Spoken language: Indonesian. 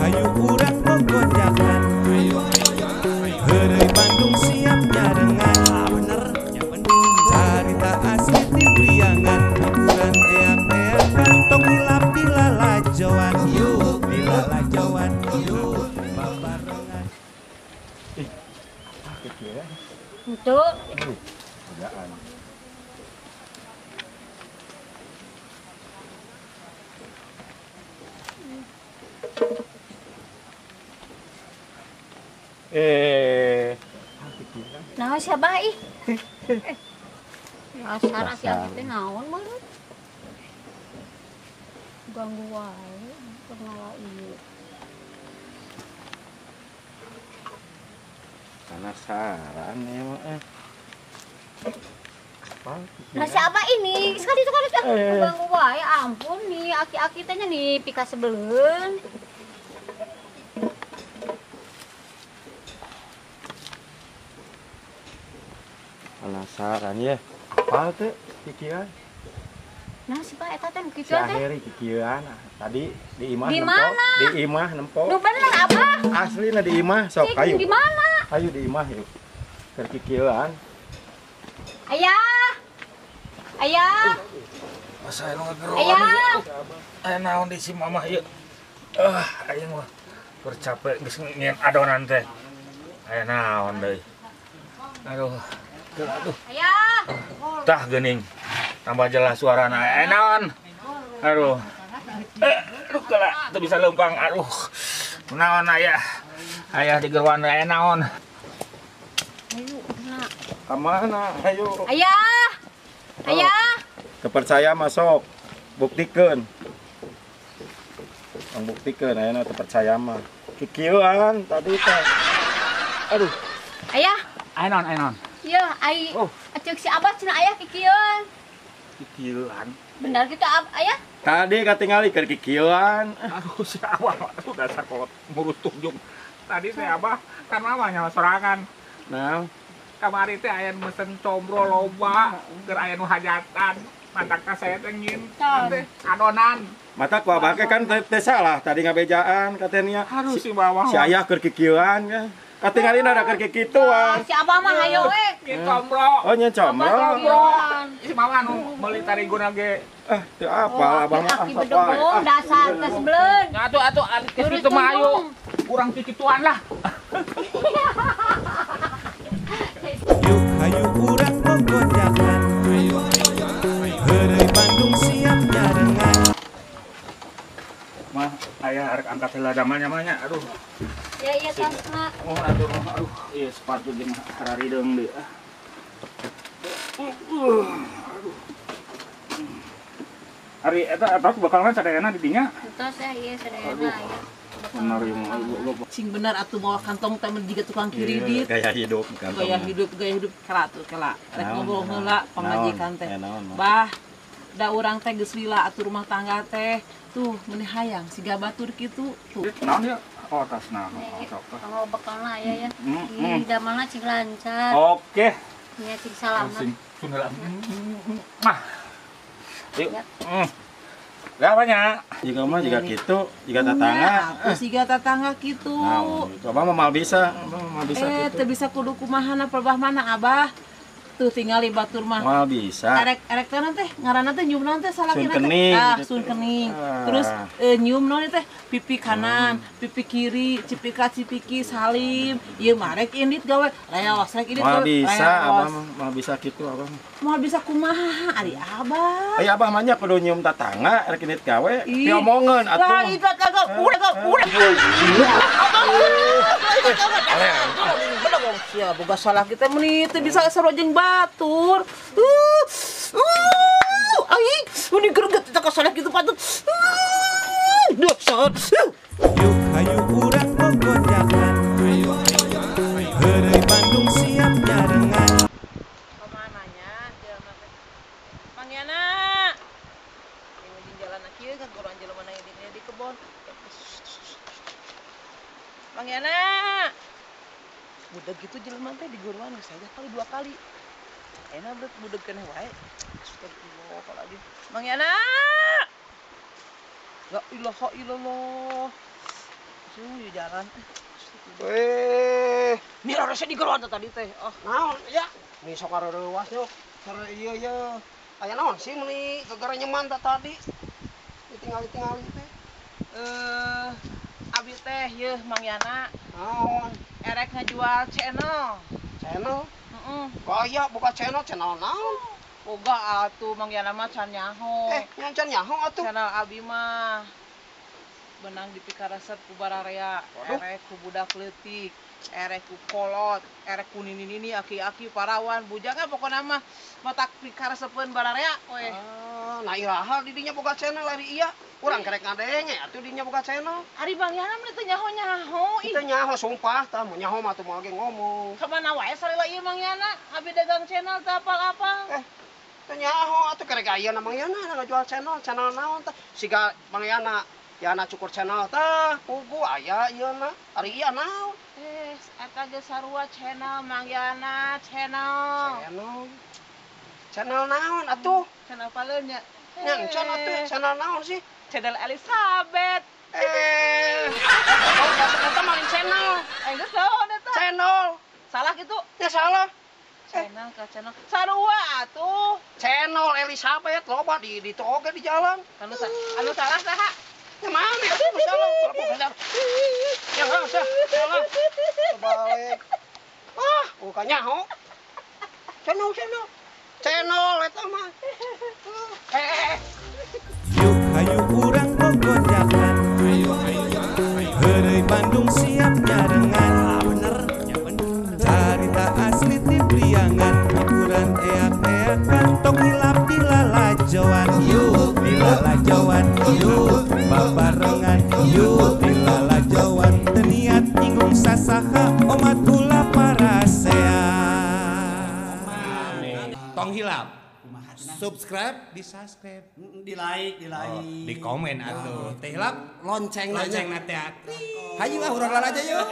hayu urang gogojakan. Heureuy Bandung siap nyarengan. Bener, yang bener. Carita asli di Priangan, hiburan eak-eakan, tong hilap di lalajoan. Yuk, di lalajoan, yuk, babarengan. Kecil ya? Itu Kerjaan. nah siapa ih? Dasar siapa teh naon mah? Ganggu wae, pernah ieu. Penasaran ya mah. Nah siapa ini? Sekali ganggu wae, ampun nih aki-aki teh nya nih pika sebeleun. Penasaran ya. Apa tuh pikiran? Nah si Pak eta teh kitu Si teh. akhiri pikiran. Tadi di imah Di nempo. mana? Di imah nempo. Nu bener apa? Asli na di imah sok kayu. Di mana? Kayu di imah yuk. Terpikiran. Ayah. Ayah. Masa anu ngageroan Ayah. aya naon di si mamah ieu. Aing mah bercapek geus ngien adonan teh. Aya naon deui. Aduh. Ayah. Tah geuning. Tambah jelas suarana. Aya naon? Aduh. Aduh kala teu bisa leumpang. Aduh. Naon aya? Aya di gerwan aya naon? Ayo, nah. Kamana? Ayo. Ayah. Ayah. Kepercaya masuk. Buktikeun. Buktikan ayeuna teu percaya mah. Kikieuan tadi teh. Aduh. Ayah. Aya naon? Aya naon? Ieu ai Oh. ceuk si Abah cenah aya kikieun. Kikieuan. Bener gitu Ayah? Tadi katingali keur kikieuan. Aduh si Abah aduh dasar kolot ngurus tunjung. Tadi teh Abah kan mamanya sorangan. Nah, Kamari teh aya mesen combro loba, keur aya nu hajatan. Mantak teh saya teh ngintan teh adonan. mata ku abah kan teh salah tadi ngabejaan katanya Aduh si bawah. si ayah keur kikieuan ya. Katingali ada keur kikituan. Si Abah mah hayo we. Nyin combro. Oh nya combro. Combro. Si mama nu meuli tariguna ge. Teu apa abah mah. Aki bedogong dasar teh sebeleun. Atuh ke kitu mah ayo. Kurang kikituan lah. Yuk hayu urang gogojakan. Heureuy Bandung siap nyarengan. Mah aya arek angkat heula damalnya mah nya. Aduh. Ya iya tasna. Oh aduh ieu sepatu jeung hararideung deui. Aduh. Ari eta bakal sadayana di dinya. Tos ya ieu sadayana aya. Bener ieu mah. Cing bener atuh bawa kantong teh juga tukang kiridit. Gaya hidup Gaya hidup kala atuh kala. Rek ngobrol heula pamajikan teh. Naon. Bah, da urang teh geus lila atuh rumah tangga teh. Tuh meuni hayang siga batur kitu. Tuh. Naon ya? Oh tasna. Sok. Kalau bekalna aya ya. Ih damalna cing lancar. Oke. Nya cing salamat. Sunheula. Mah. Yuk. Ya. Lah banyak. Jika mah jika kitu, jika tetangga. Atuh siga tetangga kitu. Nah, coba mah mal bisa Teu kitu. bisa kudu kumahana perbah mana Abah. Tuh tinggali batur mah. Mal bisa. Erek teh teh ngaranna teh nyium naon teh salakina Sun kening, teh. gitu. Sun kening. Ah. Terus nyium naon teh pipi kanan, pipi kiri, cipika-cipiki salim. Ieu mah rek indit gawe. Reos rek indit Mal gawe. bisa, abah reos. mah mal bisa kitu abah. Moal bisa kumaha ari Abah. Aya abah mah nya kudu nyium tetangga rek indit gawe, Ih. diomongeun Lah atuh. itu kagak udah. Bener sia boga salah kita meuni teu bisa sarojeng batur. Ai, ini greget kita salah kitu patut. Dasar. Yuk hayu urang gogojakan. Heureuy Bandung siap nyarengan. Kemananya? Mang Yana. Yang di jalan kieu ka goran jelema na di kebon. Mang Yana. Budak gitu jelema teh di goruan saja kali 2 kali. Enak berat budak keneh wae. Astagfirullahaladzim. Mang Yana. La ilaha illallah. Suyu jalan. Weh, Mira rasa di geruan tadi teh. Oh, naon ya? Nih sok areuwas nyok. Sare ieu. Aya naon sih meuni gegara nyeman tadi? Ditinggali-tingali teh. Abi teh yeuh Mang Yana Naon? erek ngajual channel. Channel? Heeh. Gaya buka channel naon? Boga atuh Mang Yana mah can nyaho. Nyancan nyaho atuh. Channel Abi mah benang dipikaraset ku bararea, Waduh. erek ku budak leutik, erek ku kolot, erek ku nini-nini aki-aki parawan, bujangna pokona mah matak pikarasepeun bararea we. Nah iraha di dinya boga channel ari iya. Urang kerek ngadenge atuh dinya boga channel. Ari Bang Yana mah teu nyaho-nyaho ih. Kita nyaho sumpah tah mun nyaho mah tuh moal ge ngomong. Kemana wae sarila ieu Mang Yana? Abi dagang channel teu apal-apal. Teu nyaho atuh kerek aya Mang Yana ngajual channel naon tah? Siga Mang Yana cukur channel tah, pugu aya ieu na. Ari iya naon? Eta ge sarua channel Mang Yana, channel. Channel naon atuh? Channel paleun nya. Nyancan atuh channel naon sih? Channel Elizabeth. Eta malin channel. Geus naon eta? Channel. Salah gitu. Ya salah. Channel ka channel. Sarua atuh. Channel Elizabeth loba di toge di jalan. Anu salah saha? Ya mana atuh nu salah? Berapa ya enggak usah. Salah. Kebalik. Bukan nyaho. Channel eta mah. Yuk hayu urang gogojakan. Heureuy Bandung siap nyarengan. Bener, ya bener. Carita asli ti Priangan, hiburan eak-eakan, tong hilap di lalajoan. Yuk di lalajoan, yuk babarengan, yuk di lalajoan. Teu niat nyinggung sasaha, omat ulah parasean. Tong hilap. Subscribe, di subscribe, Di like. di komen atuh. Teh hilap Lonceng lonceng nate. Hayu urang aja yuk.